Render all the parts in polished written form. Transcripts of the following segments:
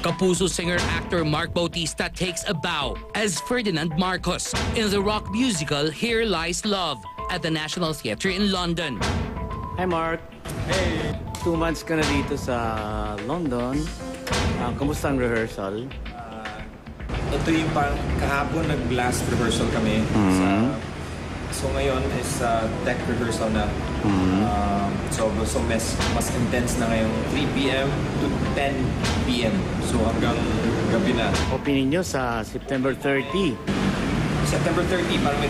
Kapuso singer-actor Mark Bautista takes a bow as Ferdinand Marcos in the rock musical Here Lies Love at the National Theatre in London. Hi Mark. Hey! 2 months ka na dito sa London. Kamusta ang rehearsal? Ito yung parang kahapon nag-last rehearsal kami. So ngayon is tech rehearsal na. So mas intense na ngayong 3 p.m. to 10 p.m. So hanggang gabi na. Opening nyo sa September 30. September 30, parang may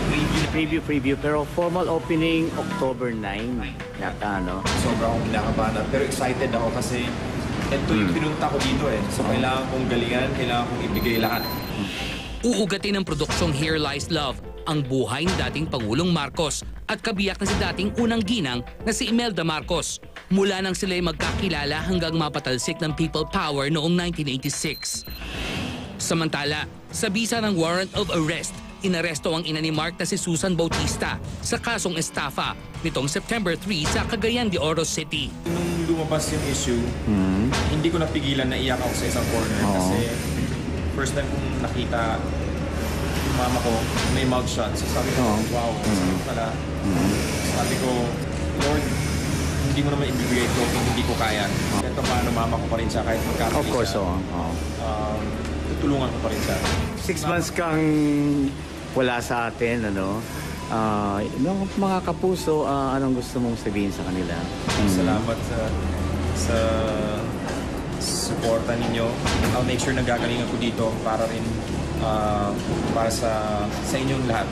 Preview. Pero formal opening October 9. Yata, no? Sobrang akong kinakabahan. Pero excited ako kasi ito yung pinunta ko dito eh. So kailangan kong galingan, kailangan kong ibigay lahat. Uugatin ng produksyong Here Lies Love ang buhay ni dating Pangulong Marcos at kabiyak na si dating unang ginang na si Imelda Marcos. Mula nang sila'y magkakilala hanggang mapatalsik ng people power noong 1986. Samantala, sa bisa ng warrant of arrest, inaresto ang ina ni Mark na si Susan Bautista sa kasong estafa nitong September 3 sa Cagayan de Oro City. Nung lumabas yung issue, hindi ko napigilan na iyak ako sa isang corner kasi first time kong nakita yung mama ko may mugshot. So sabi ko, wow, pala. Sabi ko, Lord, hindi mo naman ibibigay ito kung hindi ko kaya. Ito paano mama ko pa rin siya kahit magkakali siya. Of course, tutulungan ko pa rin siya. 6 months kang wala sa atin, ano? Mga kapuso, anong gusto mong sabihin sa kanila? Salamat sa suporta ninyo. I'll make sure na gagalingan ko dito para rin para sa inyong lahat.